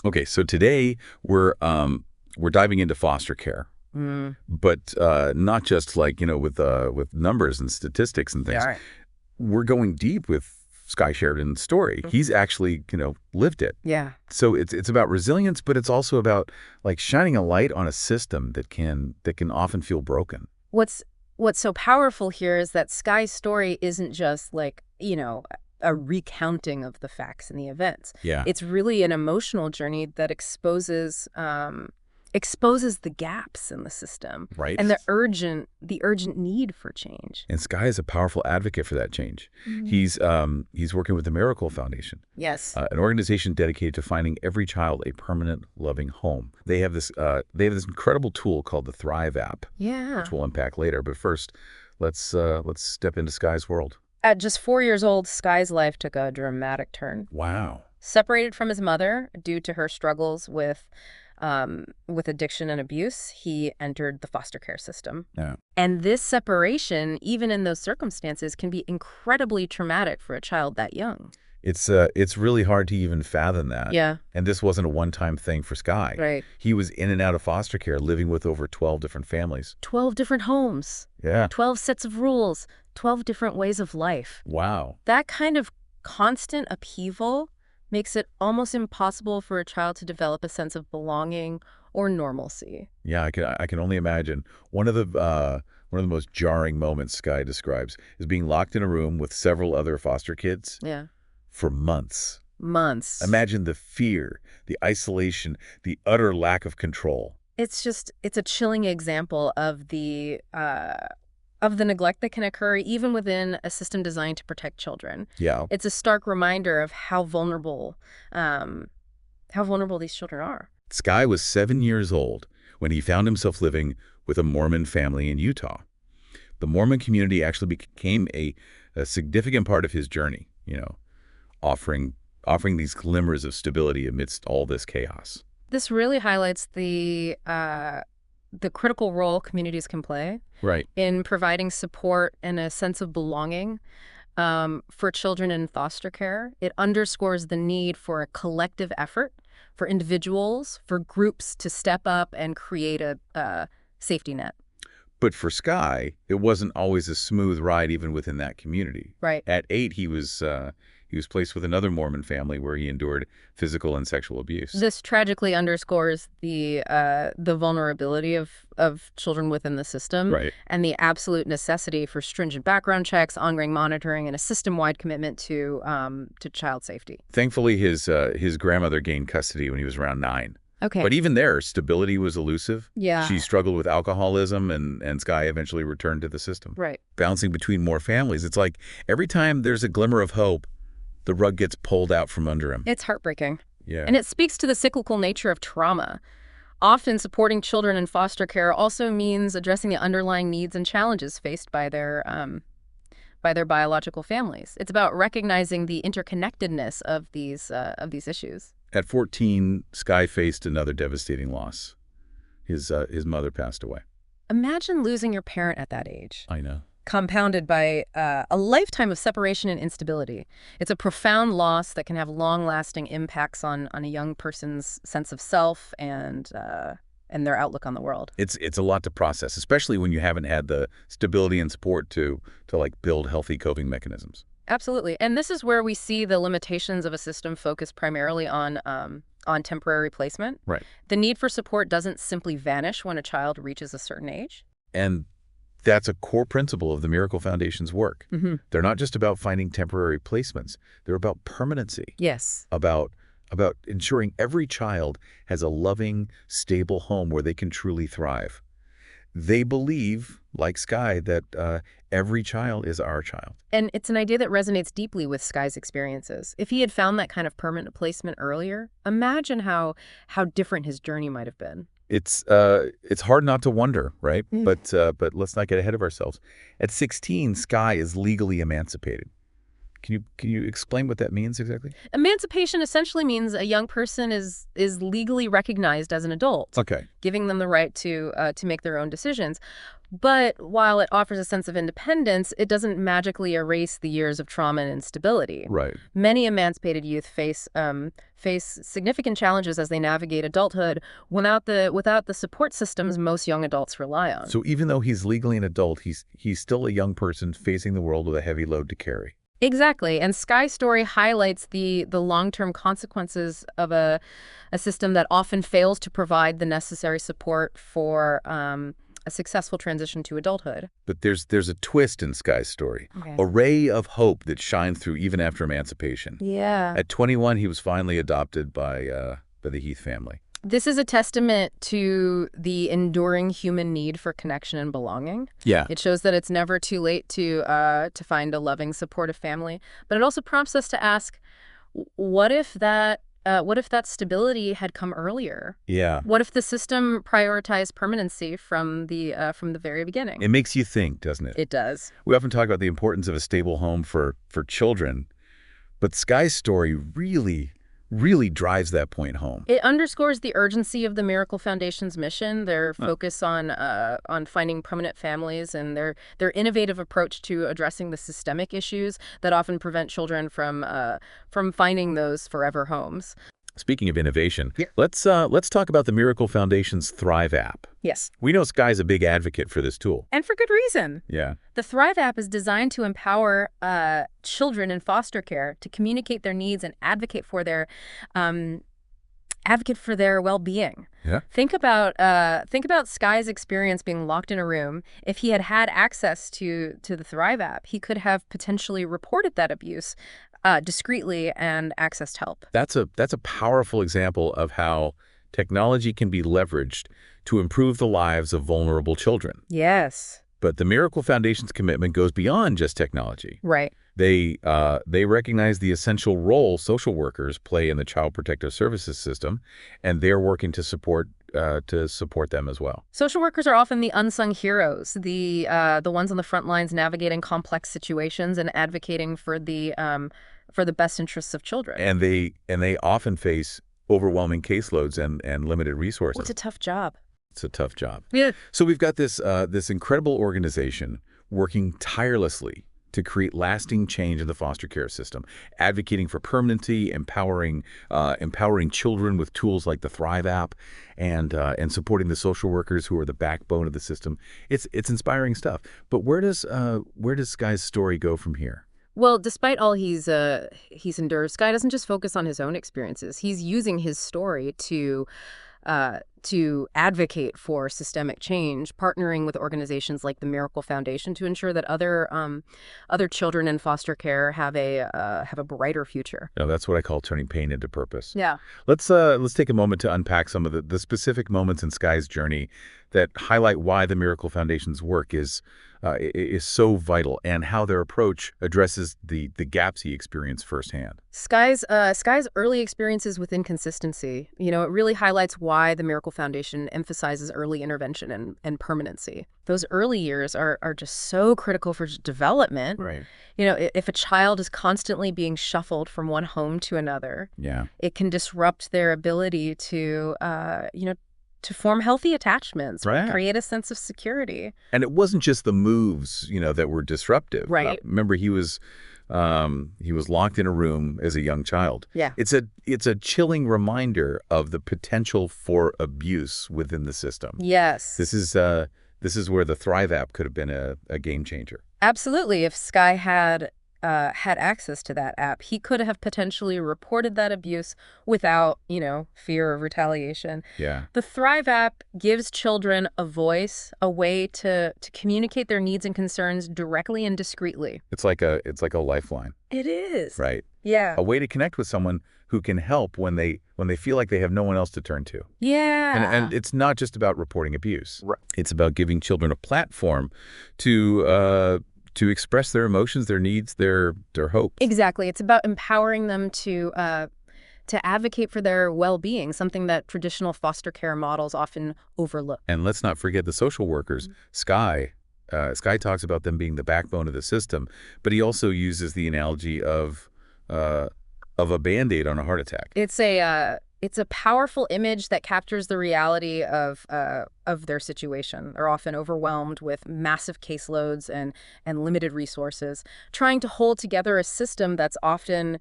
Okay, so today we're diving into foster care, Mm, but not just like with numbers and statistics and things. yeah. We're going deep with Sky Sheridan's story. He's actually lived it. Yeah. So it's about resilience, but it's also about like shining a light on a system that can often feel broken. What's what's so powerful here is that Sky's story isn't just like, a recounting of the facts and the events. Yeah, It's really an emotional journey that exposes the gaps in the system right. and the urgent need for change. And Sky is a powerful advocate for that change. Mhm. He's working with the Miracle Foundation, Yes. an organization dedicated to finding every child a permanent, loving home. They have this incredible tool called the Thrive app, Yeah. which we'll unpack later. But first, let's step into Sky's world. At just 4 years old, Sky's life took a dramatic turn. Wow. Separated from his mother due to her struggles with addiction and abuse, he entered the foster care system. Yeah. And this separation, even in those circumstances, can be incredibly traumatic for a child that young. It's really hard to even fathom that. Yeah, And this wasn't a one-time thing for Sky. right. He was in and out of foster care, living with over 12 different families. 12 different homes, Yeah. 12 sets of rules, 12 different ways of life. Wow. That kind of constant upheaval makes it almost impossible for a child to develop a sense of belonging or normalcy. Yeah, I can only imagine. One of the most jarring moments Sky describes is being locked in a room with several other foster kids Yeah. for months. Months. Imagine the fear, the isolation, the utter lack of control. It's a chilling example of the neglect that can occur even within a system designed to protect children. Yeah. It's a stark reminder of how vulnerable these children are. Sky was 7 years old when he found himself living with a Mormon family in Utah. The Mormon community actually became a significant part of his journey, offering these glimmers of stability amidst all this chaos. This really highlights the critical role communities can play Right. in providing support and a sense of belonging for children in foster care. It underscores the need for a collective effort for individuals, for groups to step up and create a safety net. But for Sky, it wasn't always a smooth ride even within that community. Right. At 8, he was placed with another Mormon family where he endured physical and sexual abuse. This tragically underscores the vulnerability of children within the system Right. and the absolute necessity for stringent background checks, ongoing monitoring, and a system-wide commitment to child safety. Thankfully, his grandmother gained custody when he was around 9. Okay. But even there, stability was elusive. Yeah. She struggled with alcoholism, and Sky eventually returned to the system. Right. Bouncing between more families, it's like every time there's a glimmer of hope, the rug gets pulled out from under him. It's heartbreaking. Yeah. And it speaks to the cyclical nature of trauma. Often supporting children in foster care also means addressing the underlying needs and challenges faced by their biological families. It's about recognizing the interconnectedness of these issues. At 14, Sky faced another devastating loss. His mother passed away. Imagine losing your parent at that age, I know. compounded by a lifetime of separation and instability. It's a profound loss that can have long-lasting impacts on a young person's sense of self and their outlook on the world. It's a lot to process, especially when you haven't had the stability and support to like build healthy coping mechanisms. Absolutely. And this is where we see the limitations of a system focused primarily on temporary placement. Right. The need for support doesn't simply vanish when a child reaches a certain age. And that's a core principle of the Miracle Foundation's work. Mm-hmm. They're not just about finding temporary placements. They're about permanency, Yes. about ensuring every child has a loving, stable home where they can truly thrive. They believe, like Sky, that every child is our child. And it's an idea that resonates deeply with Sky's experiences. If he had found that kind of permanent placement earlier, imagine how different his journey might have been. It's hard not to wonder, right? But let's not get ahead of ourselves. At 16, Sky is legally emancipated. Can you explain what that means exactly? Emancipation essentially means a young person is legally recognized as an adult, Okay. giving them the right to make their own decisions. But while it offers a sense of independence, it doesn't magically erase the years of trauma and instability. Right. Many emancipated youth face significant challenges as they navigate adulthood without the support systems most young adults rely on. So even though he's legally an adult, he's still a young person facing the world with a heavy load to carry. Exactly. And Sky's story highlights the long-term consequences of a system that often fails to provide the necessary support for a successful transition to adulthood. But there's a twist in Sky's story, Okay. a ray of hope that shines through even after emancipation. Yeah. At 21, he was finally adopted by the Heath family. This is a testament to the enduring human need for connection and belonging. Yeah. It shows that it's never too late to find a loving, supportive family. But it also prompts us to ask, what if that stability had come earlier? Yeah. What if the system prioritized permanency from the very beginning? It makes you think, doesn't it? It does. We often talk about the importance of a stable home for children, but Sky's story really drives that point home. It underscores the urgency of the Miracle Foundation's mission, their focus on finding permanent families, and their innovative approach to addressing the systemic issues that often prevent children from finding those forever homes. Speaking of innovation, let's talk about the Miracle Foundation's Thrive app. Yes. We know Sky's a big advocate for this tool. And for good reason. Yeah. The Thrive app is designed to empower children in foster care to communicate their needs and advocate for their well-being. Yeah. Think about Sky's experience being locked in a room. If he had access to the Thrive app, he could have potentially reported that abuse discreetly and accessed help. That's a powerful example of how technology can be leveraged to improve the lives of vulnerable children. Yes. But the Miracle Foundation's commitment goes beyond just technology. Right. They recognize the essential role social workers play in the Child Protective Services system, and they're working to support them as well. Social workers are often the unsung heroes, the ones on the front lines navigating complex situations and advocating for the best interests of children. And they often face overwhelming caseloads and limited resources. It's a tough job. It's a tough job. Yeah. So we've got this incredible organization working tirelessly to create lasting change in the foster care system, advocating for permanency, empowering children with tools like the Thrive app, and supporting the social workers who are the backbone of the system. It's inspiring stuff. But where does Sky's story go from here? Well, despite all he's endured, Sky doesn't just focus on his own experiences. He's using his story to advocate for systemic change, partnering with organizations like the Miracle Foundation to ensure that other children in foster care have a brighter future. No, that's what I call turning pain into purpose. Yeah. Let's take a moment to unpack some of the specific moments in Sky's journey that highlight why the Miracle Foundation's work is so vital and how their approach addresses the gaps he experienced firsthand. Sky's early experiences with inconsistency, it really highlights why the Miracle Foundation emphasizes early intervention and permanency. Those early years are just so critical for development. Right. If a child is constantly being shuffled from one home to another, Yeah. it can disrupt their ability to form healthy attachments, Right. create a sense of security. And it wasn't just the moves, that were disruptive. Right. Remember, he was locked in a room as a young child. Yeah. It's a chilling reminder of the potential for abuse within the system. Yes. This is where the Thrive app could have been a game changer. Absolutely. If Sky had access to that app, he could have potentially reported that abuse without, fear of retaliation. Yeah. The Thrive app gives children a voice, a way to communicate their needs and concerns directly and discreetly. It's like a lifeline, It is. right? Yeah. A way to connect with someone who can help when they feel like they have no one else to turn to. Yeah. And it's not just about reporting abuse. Right. It's about giving children a platform to express their emotions, their needs, their hopes. Exactly. It's about empowering them to advocate for their well-being, something that traditional foster care models often overlook. And let's not forget the social workers. Sky Sky talks about them being the backbone of the system, but he also uses the analogy of a Band-Aid on a heart attack. It's a powerful image that captures the reality of their situation. They're often overwhelmed with massive caseloads and limited resources, trying to hold together a system that's often,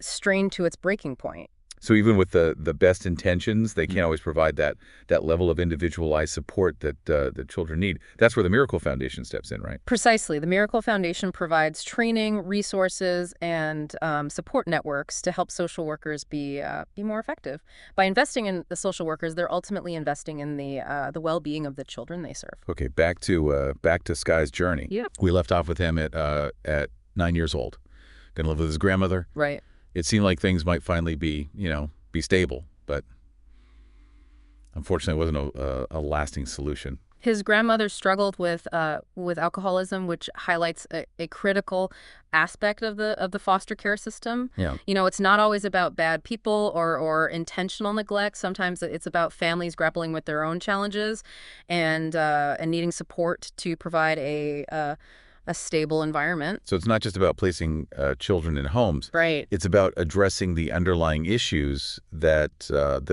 strained to its breaking point. So even with the best intentions, they can't always provide that level of individualized support that children need. That's where the Miracle Foundation steps in, right? Precisely. The Miracle Foundation provides training, resources, and support networks to help social workers be more effective. By investing in the social workers, they're ultimately investing in the well-being of the children they serve. Okay, back to Sky's journey. Yeah. We left off with him at 9 years old, going to live with his grandmother. Right. It seemed like things might finally be stable, but unfortunately it wasn't a lasting solution. His grandmother struggled with alcoholism, which highlights a critical aspect of the foster care system. Yeah. It's not always about bad people or intentional neglect. Sometimes it's about families grappling with their own challenges and needing support to provide a stable environment. So it's not just about placing children in homes. Right. It's about addressing the underlying issues that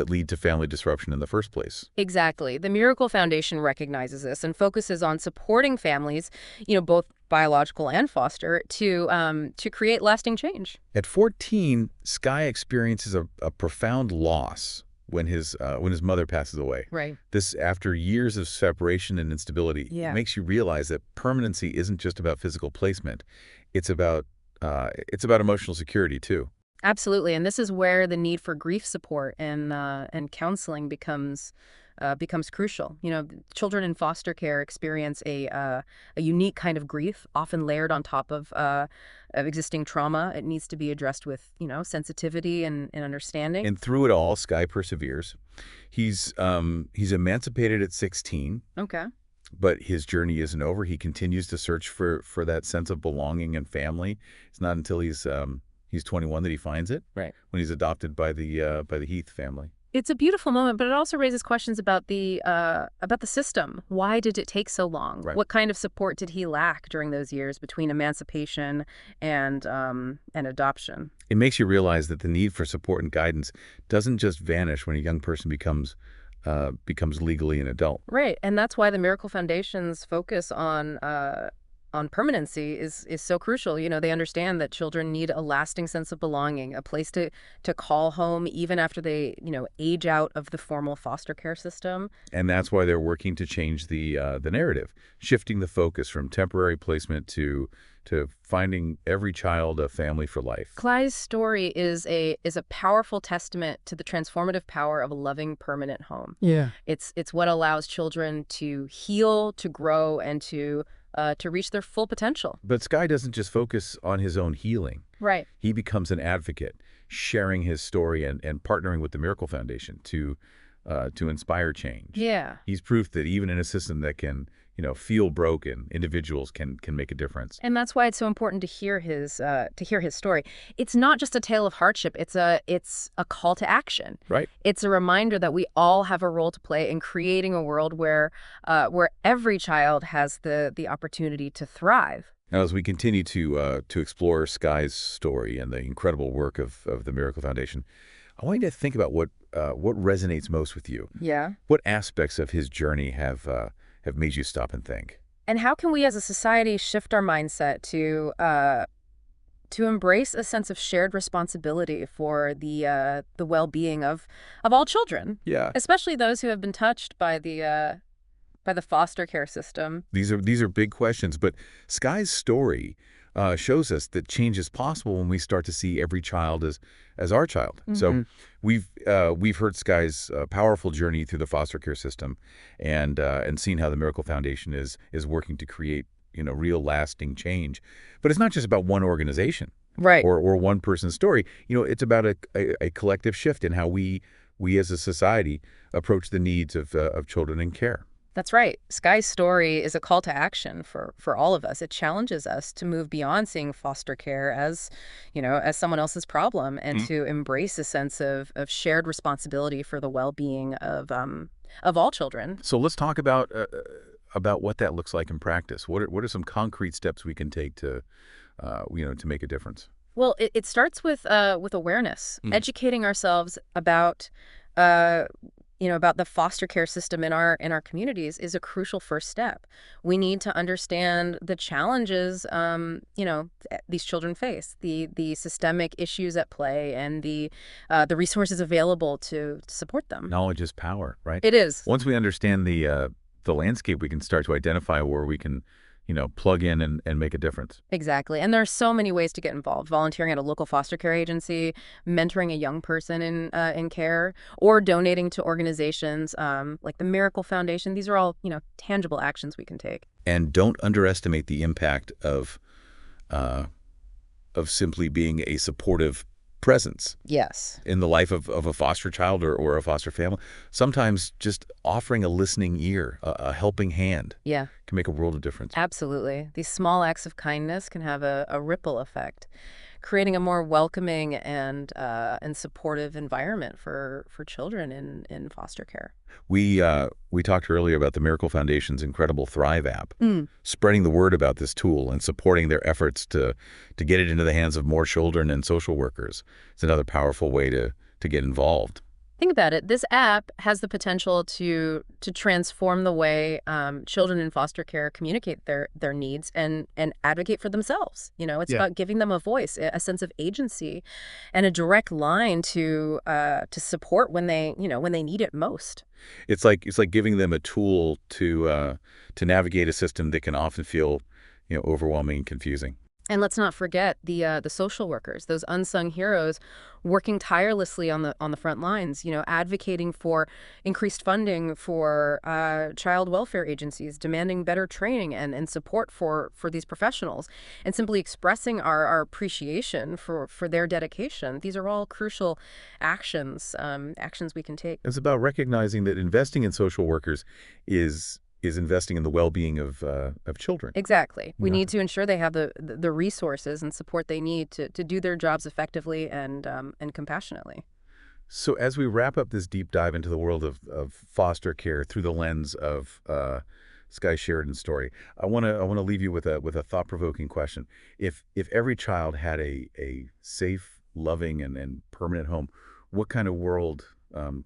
lead to family disruption in the first place. Exactly. The Miracle Foundation recognizes this and focuses on supporting families, both biological and foster, to create lasting change. At 14, Sky experiences a profound loss when his mother passes away. Right. This, after years of separation and instability, makes you realize that permanency isn't just about physical placement. It's about emotional security too. Absolutely, and this is where the need for grief support and counseling becomes crucial. Children in foster care experience a unique kind of grief, often layered on top of existing trauma. It needs to be addressed with sensitivity and understanding. And through it all, Sky perseveres. He's emancipated at 16. Okay. But his journey isn't over. He continues to search for that sense of belonging and family. It's not until he's 21 that he finds it. Right. When he's adopted by the Heath family. It's a beautiful moment, but it also raises questions about the system. Why did it take so long? Right. What kind of support did he lack during those years between emancipation and adoption? It makes you realize that the need for support and guidance doesn't just vanish when a young person becomes legally an adult. Right, and that's why the Miracle Foundation's focus on permanency is so crucial. They understand that children need a lasting sense of belonging, a place to call home even after they, age out of the formal foster care system. And that's why they're working to change the narrative, shifting the focus from temporary placement to finding every child a family for life. Sky's story is a powerful testament to the transformative power of a loving, permanent home. Yeah. It's what allows children to heal, to grow, and to reach their full potential. But Sky doesn't just focus on his own healing. Right. He becomes an advocate, sharing his story and partnering with the Miracle Foundation to inspire change. Yeah. He's proof that even in a system that can, feel broken, individuals can make a difference. And that's why it's so important to hear his story. It's not just a tale of hardship. It's a call to action. Right. It's a reminder that we all have a role to play in creating a world where every child has the opportunity to thrive. Now, as we continue to explore Sky's story and the incredible work of the Miracle Foundation, I want you to think about what resonates most with you. Yeah. What aspects of his journey have made you stop and think? And how can we as a society shift our mindset to embrace a sense of shared responsibility for the well-being of all children? Yeah. Especially those who have been touched by the foster care system. These are big questions, but Sky's story shows us that change is possible when we start to see every child as our child. Mm-hmm. So we've heard Sky's powerful journey through the foster care system, and seen how the Miracle Foundation is working to create real lasting change. But it's not just about one organization, right, or one person's story. It's about a collective shift in how we as a society approach the needs of children in care. That's right. Sky's story is a call to action for all of us. It challenges us to move beyond seeing foster care as someone else's problem, and to embrace a sense of shared responsibility for the well-being of all children. So let's talk about about what that looks like in practice. What are some concrete steps we can take to, to make a difference? Well, it starts with awareness, Mm. educating ourselves about uh, about the foster care system in our communities is a crucial first step. We need to understand the challenges these children face, the systemic issues at play, and the resources available to support them. Knowledge is power, right? It is. Once we understand the landscape, we can start to identify where we can, plug in and make a difference. Exactly. And there are so many ways to get involved. Volunteering at a local foster care agency, mentoring a young person in care, or donating to organizations like the Miracle Foundation. These are all, tangible actions we can take. And don't underestimate the impact uh, of simply being a supportive presence Yes. in the life of a foster child or a foster family. Sometimes just offering a listening ear, a helping hand, Yeah, can make a world of difference. absolutely. These small acts of kindness can have a ripple effect, creating a more welcoming and supportive environment for children in foster care. We talked earlier about the Miracle Foundation's incredible Thrive app. Mm. Spreading the word about this tool and supporting their efforts to get it into the hands of more children and social workers is another powerful way to get involved. Think about it. This app has the potential to transform the way children in foster care communicate their needs and advocate for themselves. It's Yeah. about giving them a voice, a sense of agency, and a direct line to support when they need it most. It's like giving them a tool to navigate a system that can often feel, overwhelming and confusing. And let's not forget the social workers, those unsung heroes, working tirelessly on the front lines. Advocating for increased funding for child welfare agencies, demanding better training and support for these professionals, and simply expressing our appreciation for their dedication. These are all crucial actions we can take. It's about recognizing that investing in social workers is investing in the well-being of children. Exactly. We Yeah. need to ensure they have the resources and support they need to do their jobs effectively and compassionately. So as we wrap up this deep dive into the world of foster care through the lens of Sky Sheridan's story, I want to leave you with a thought-provoking question. If every child had a safe, loving, and permanent home, what kind of world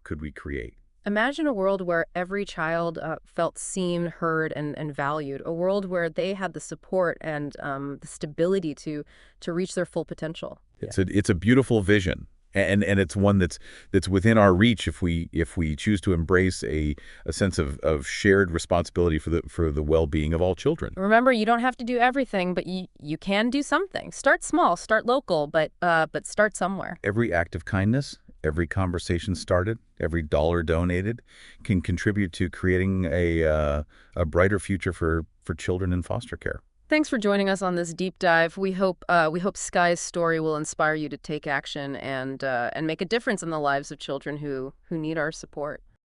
could we create? Imagine a world where every child felt seen, heard, and valued. A world where they had the support and the stability to reach their full potential. It's a beautiful vision, and it's one that's within our reach if we choose to embrace a sense of shared responsibility for the well-being of all children. Remember, you don't have to do everything, but you can do something. Start small, start local, but start somewhere. Every act of kindness, every conversation started, every dollar donated can contribute to creating a brighter future for children in foster care. Thanks for joining us on this deep dive. We hope Sky's story will inspire you to take action and make a difference in the lives of children who need our support.